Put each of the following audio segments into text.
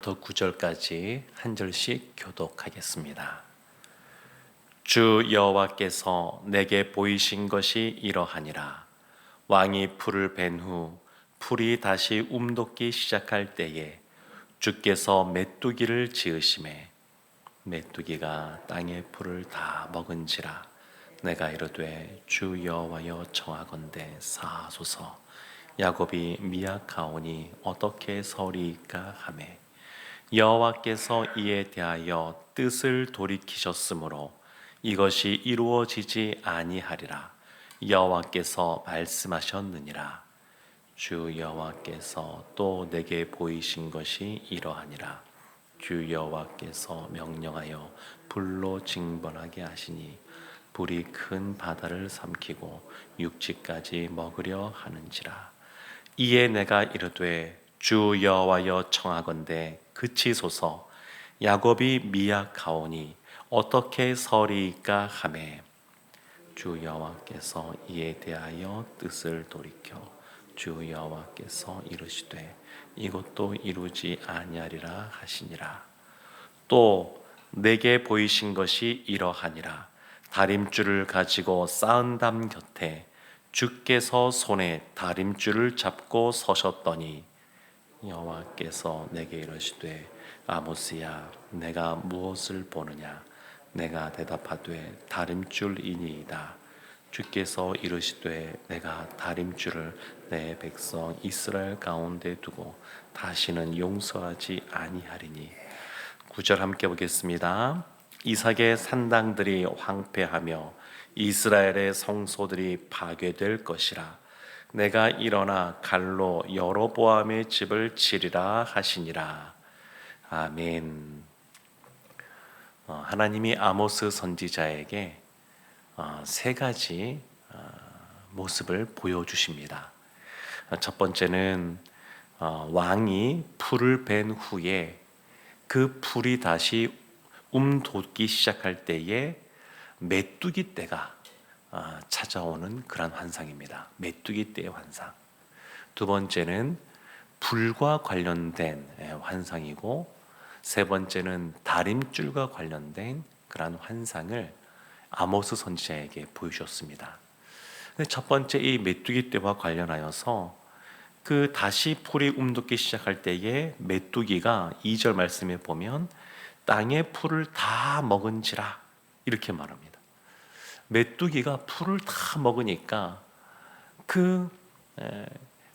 1절부터 9절까지 한 절씩 교독하겠습니다. 주 여호와께서 내게 보이신 것이 이러하니라. 왕이 풀을 벤 후 풀이 다시 움돋기 시작할 때에 주께서 메뚜기를 지으심에 메뚜기가 땅의 풀을 다 먹은지라. 내가 이르되 주 여호와여 청하건대 사하소서. 야곱이 미약하오니 어떻게 서리이까 하매 여호와께서 이에 대하여 뜻을 돌이키셨으므로 이것이 이루어지지 아니하리라. 여호와께서 말씀하셨느니라. 주 여호와께서 또 내게 보이신 것이 이러하니라. 주 여호와께서 명령하여 불로 징벌하게 하시니 불이 큰 바다를 삼키고 육지까지 먹으려 하는지라. 이에 내가 이르되 주 여호와여 청하건대 그치소서. 야곱이 미약하오니 어떻게 서리이까 하매 주 여호와께서 이에 대하여 뜻을 돌이켜 주 여호와께서 이르시되 이것도 이루지 아니하리라 하시니라. 또 내게 보이신 것이 이러하니라. 다림줄을 가지고 쌓은 담 곁에 주께서 손에 다림줄을 잡고 서셨더니 여호와께서 내게 이르시되 아모스야 내가 무엇을 보느냐. 내가 대답하되 다림줄이니이다. 주께서 이르시되 내가 다림줄을 내 백성 이스라엘 가운데 두고 다시는 용서하지 아니하리니. 9절 함께 보겠습니다. 이삭의 산당들이 황폐하며 이스라엘의 성소들이 파괴될 것이라. 내가 일어나 칼로 여로보암의 집을 치리라 하시니라. 아멘. 하나님이 아모스 선지자에게 세 가지 모습을 보여주십니다. 첫 번째는 왕이 풀을 벤 후에 그 풀이 다시 움돋기 시작할 때에 메뚜기 떼가 찾아오는 그런 환상입니다. 메뚜기 떼의 환상. 두 번째는 불과 관련된 환상이고, 세 번째는 다림줄과 관련된 그런 환상을 아모스 선지자에게 보여주셨습니다. 근데 첫 번째 이 메뚜기 떼와 관련하여서 그 다시 풀이 움돋기 시작할 때에 메뚜기가 2절 말씀에 보면 땅의 풀을 다 먹은지라 이렇게 말합니다. 메뚜기가 풀을 다 먹으니까 그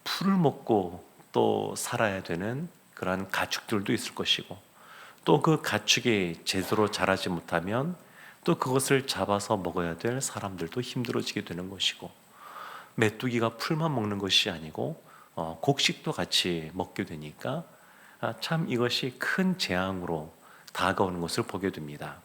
풀을 먹고 또 살아야 되는 그러한 가축들도 있을 것이고, 또 그 가축이 제대로 자라지 못하면 또 그것을 잡아서 먹어야 될 사람들도 힘들어지게 되는 것이고, 메뚜기가 풀만 먹는 것이 아니고 곡식도 같이 먹게 되니까 참 이것이 큰 재앙으로 다가오는 것을 보게 됩니다.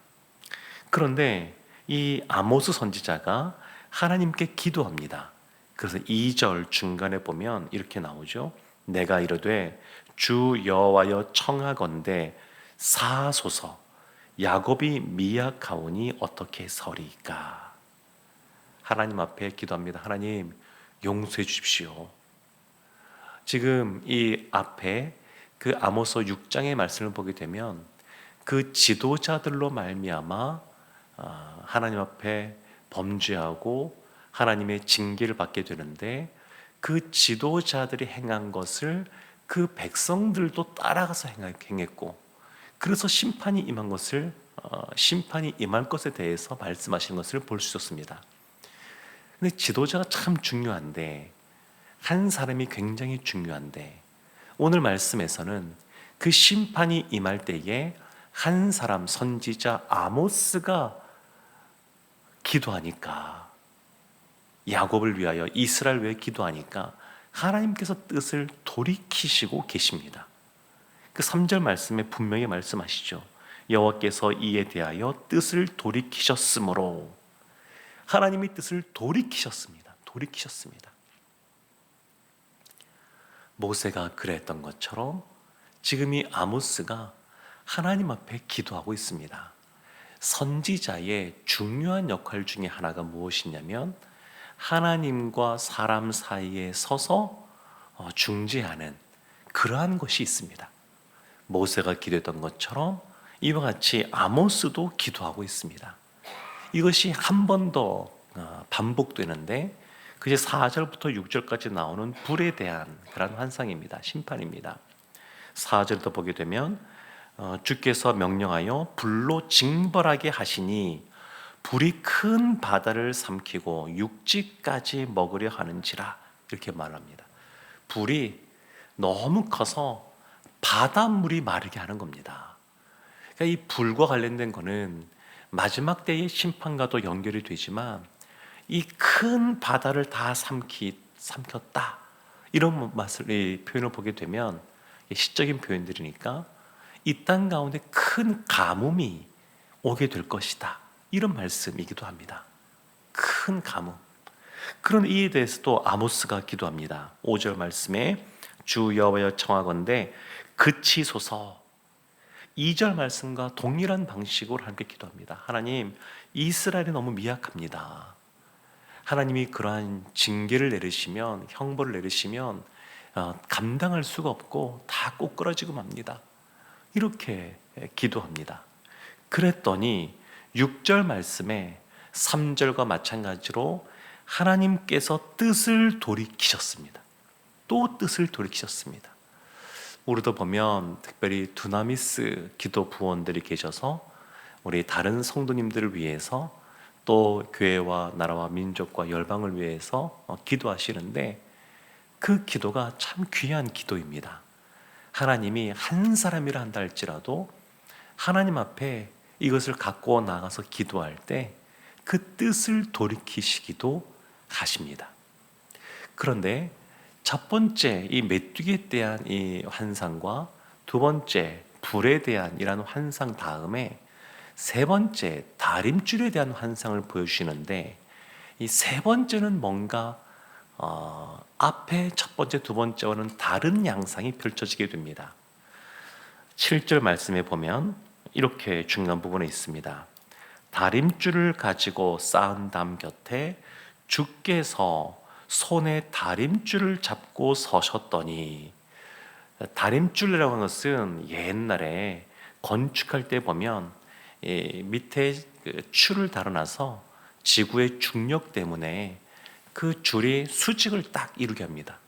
그런데 이 아모스 선지자가 하나님께 기도합니다. 그래서 2절 중간에 보면 이렇게 나오죠. 내가 이르되 주 여호와여 청하건대 사하소서. 야곱이 미약하오니 어떻게 서리이까. 하나님 앞에 기도합니다. 하나님 용서해 주십시오. 지금 이 앞에 그 아모스 6장의 말씀을 보게 되면 그 지도자들로 말미암아 하나님 앞에 범죄하고 하나님의 징계를 받게 되는데, 그 지도자들이 행한 것을 그 백성들도 따라가서 행했고, 그래서 심판이 임한 것을 심판이 임할 것에 대해서 말씀하신 것을 볼 수 있었습니다. 근데 지도자가 참 중요한데, 한 사람이 굉장히 중요한데, 오늘 말씀에서는 그 심판이 임할 때에 한 사람 선지자 아모스가 기도하니까, 야곱을 위하여 이스라엘 위해 기도하니까 하나님께서 뜻을 돌이키시고 계십니다. 그 3절 말씀에 분명히 말씀하시죠. 여호와께서 이에 대하여 뜻을 돌이키셨으므로. 하나님이 뜻을 돌이키셨습니다. 돌이키셨습니다. 모세가 그랬던 것처럼 지금 이 아모스가 하나님 앞에 기도하고 있습니다. 선지자의 중요한 역할 중에 하나가 무엇이냐면 하나님과 사람 사이에 서서 중재하는 그러한 것이 있습니다. 모세가 기도했던 것처럼 이와 같이 아모스도 기도하고 있습니다. 이것이 한 번 더 반복되는데 그게 4절부터 6절까지 나오는 불에 대한 그런 환상입니다. 심판입니다. 4절도 보게 되면 주께서 명령하여 불로 징벌하게 하시니 불이 큰 바다를 삼키고 육지까지 먹으려 하는지라, 이렇게 말합니다. 불이 너무 커서 바닷물이 마르게 하는 겁니다. 그러니까 이 불과 관련된 거는 마지막 때의 심판과도 연결이 되지만 이 큰 바다를 다 삼켰다, 이런 이 표현을 보게 되면 시적인 표현들이니까 이 땅 가운데 큰 가뭄이 오게 될 것이다, 이런 말씀이기도 합니다. 큰 가뭄. 그런 이에 대해서도 아모스가 기도합니다. 5절 말씀에 주 여호와여 청하건대 그치소서. 2절 말씀과 동일한 방식으로 함께 기도합니다. 하나님, 이스라엘이 너무 미약합니다. 하나님이 그러한 징계를 내리시면, 형벌을 내리시면 감당할 수가 없고 다 꼬꾸라지고 맙니다. 이렇게 기도합니다. 그랬더니 6절 말씀에 3절과 마찬가지로 하나님께서 뜻을 돌이키셨습니다. 또 뜻을 돌이키셨습니다. 우리도 보면 특별히 두나미스 기도 부원들이 계셔서 우리 다른 성도님들을 위해서 또 교회와 나라와 민족과 열방을 위해서 기도하시는데 그 기도가 참 귀한 기도입니다. 하나님이 한 사람이라 한다 할지라도 하나님 앞에 이것을 갖고 나가서 기도할 때 그 뜻을 돌이키시기도 하십니다. 그런데 첫 번째 이 메뚜기에 대한 이 환상과 두 번째 불에 대한 이런 환상 다음에 세 번째 다림줄에 대한 환상을 보여주시는데, 이 세 번째는 뭔가 앞에 첫 번째 두 번째와는 다른 양상이 펼쳐지게 됩니다. 7절 말씀에 보면 이렇게 중간 부분에 있습니다. 다림줄을 가지고 쌓은 담 곁에 주께서 손에 다림줄을 잡고 서셨더니, 다림줄이라고 하는 것은 옛날에 건축할 때 보면 밑에 줄을 달아놔서 지구의 중력 때문에 그 줄이 수직을 딱 이루게 합니다.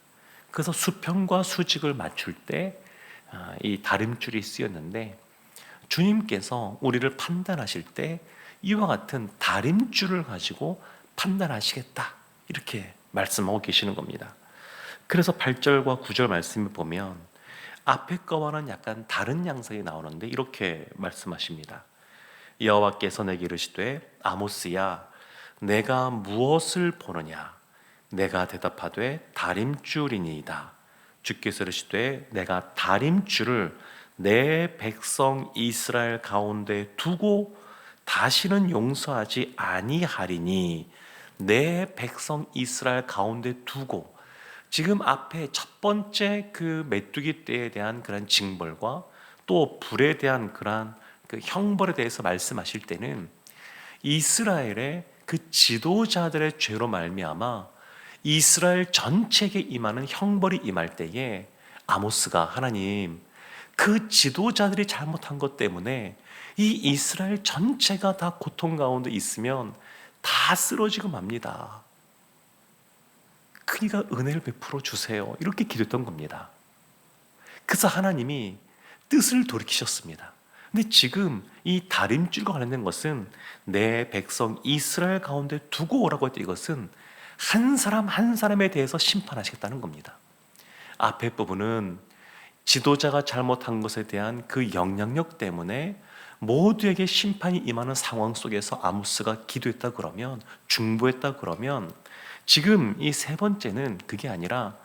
그래서 수평과 수직을 맞출 때 이 다림줄이 쓰였는데, 주님께서 우리를 판단하실 때 이와 같은 다림줄을 가지고 판단하시겠다, 이렇게 말씀하고 계시는 겁니다. 그래서 8절과 9절 말씀을 보면 앞에 거와는 약간 다른 양상이 나오는데 이렇게 말씀하십니다. 여호와께서 내게 이르시되 아모스야, 내가 무엇을 보느냐? 내가 대답하되 다림줄이니이다. 주께서 이르시되 내가 다림줄을 내 백성 이스라엘 가운데 두고 다시는 용서하지 아니하리니, 내 백성 이스라엘 가운데 두고, 지금 앞에 첫 번째 그 메뚜기 떼에 대한 그런 징벌과 또 불에 대한 그러한 그 형벌에 대해서 말씀하실 때는 이스라엘의 그 지도자들의 죄로 말미암아 이스라엘 전체에게 임하는 형벌이 임할 때에 아모스가 하나님, 그 지도자들이 잘못한 것 때문에 이 이스라엘 전체가 다 고통 가운데 있으면 다 쓰러지고 맙니다. 그러니까 은혜를 베풀어 주세요, 이렇게 기도했던 겁니다. 그래서 하나님이 뜻을 돌이키셨습니다. 근데 지금 이 다림줄과 관련된 것은 내 백성 이스라엘 가운데 두고 오라고 했던 이것은 한 사람 한 사람에 대해서 심판하시겠다는 겁니다. 앞에 부분은 지도자가 잘못한 것에 대한 그 영향력 때문에 모두에게 심판이 임하는 상황 속에서 아모스가 기도했다 그러면, 중보했다 그러면, 지금 이 세 번째는 그게 아니라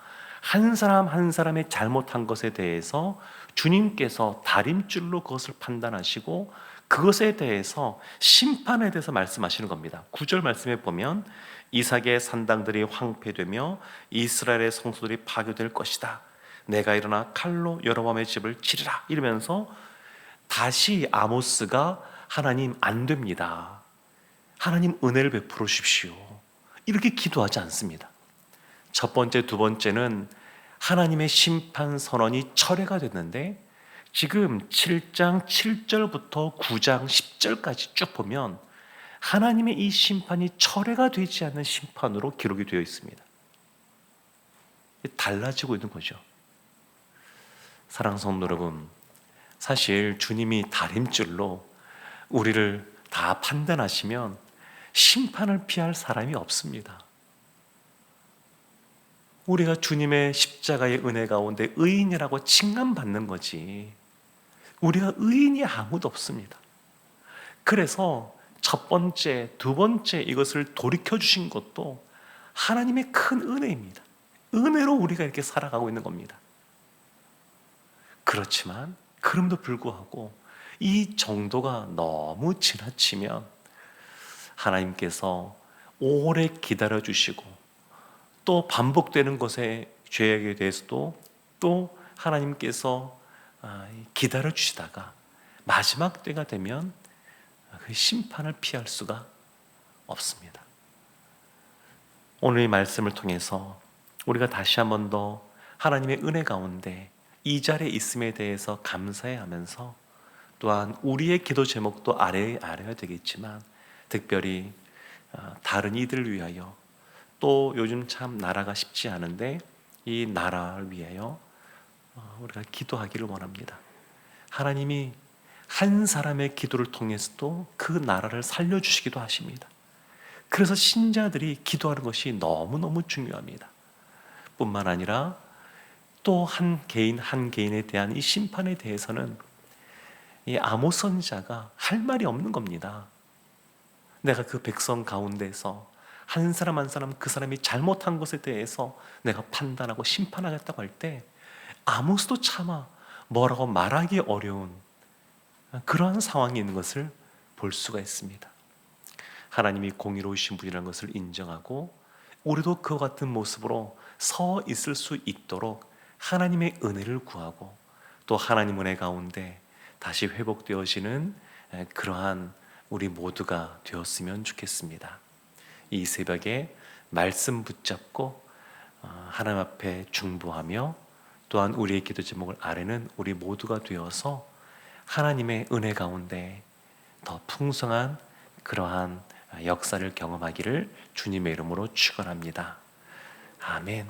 한 사람 한 사람의 잘못한 것에 대해서 주님께서 다림줄로 그것을 판단하시고 그것에 대해서 심판에 대해서 말씀하시는 겁니다. 9절 말씀에 보면 이삭의 산당들이 황폐되며 이스라엘의 성소들이 파괴될 것이다. 내가 일어나 칼로 여로보암의 집을 치리라, 이러면서 다시 아모스가 하나님 안 됩니다, 하나님 은혜를 베풀어 주십시오, 이렇게 기도하지 않습니다. 첫 번째, 두 번째는 하나님의 심판 선언이 철회가 됐는데, 지금 7장 7절부터 9장 10절까지 쭉 보면 하나님의 이 심판이 철회가 되지 않는 심판으로 기록이 되어 있습니다. 달라지고 있는 거죠. 사랑하는 성도 여러분, 사실 주님이 다림줄로 우리를 다 판단하시면 심판을 피할 사람이 없습니다. 우리가 주님의 십자가의 은혜 가운데 의인이라고 칭함받는 거지, 우리가 의인이 아무도 없습니다. 그래서 첫 번째, 두 번째 이것을 돌이켜 주신 것도 하나님의 큰 은혜입니다. 은혜로 우리가 이렇게 살아가고 있는 겁니다. 그렇지만 그럼에도 불구하고 이 정도가 너무 지나치면 하나님께서 오래 기다려 주시고, 또 반복되는 것에 죄악에 대해서도 또 하나님께서 기다려 주시다가 마지막 때가 되면 그 심판을 피할 수가 없습니다. 오늘 이 말씀을 통해서 우리가 다시 한 번 더 하나님의 은혜 가운데 이 자리에 있음에 대해서 감사해야 하면서, 또한 우리의 기도 제목도 알아야 되겠지만, 특별히 다른 이들을 위하여, 또 요즘 참 나라가 쉽지 않은데 이 나라를 위하여 우리가 기도하기를 원합니다. 하나님이 한 사람의 기도를 통해서도 그 나라를 살려주시기도 하십니다. 그래서 신자들이 기도하는 것이 너무너무 중요합니다. 뿐만 아니라 또 한 개인 한 개인에 대한 이 심판에 대해서는 이 아모스 선지자가 할 말이 없는 겁니다. 내가 그 백성 가운데서 한 사람 한 사람 그 사람이 잘못한 것에 대해서 내가 판단하고 심판하겠다고 할 때 아모스도 차마 뭐라고 말하기 어려운 그러한 상황이 있는 것을 볼 수가 있습니다. 하나님이 공의로우신 분이라는 것을 인정하고, 우리도 그와 같은 모습으로 서 있을 수 있도록 하나님의 은혜를 구하고, 또 하나님 은혜 가운데 다시 회복되어지는 그러한 우리 모두가 되었으면 좋겠습니다. 이 새벽에 말씀 붙잡고 하나님 앞에 중보하며, 또한 우리의 기도 제목을 아뢰는 우리 모두가 되어서 하나님의 은혜 가운데 더 풍성한 그러한 역사를 경험하기를 주님의 이름으로 축원합니다. 아멘.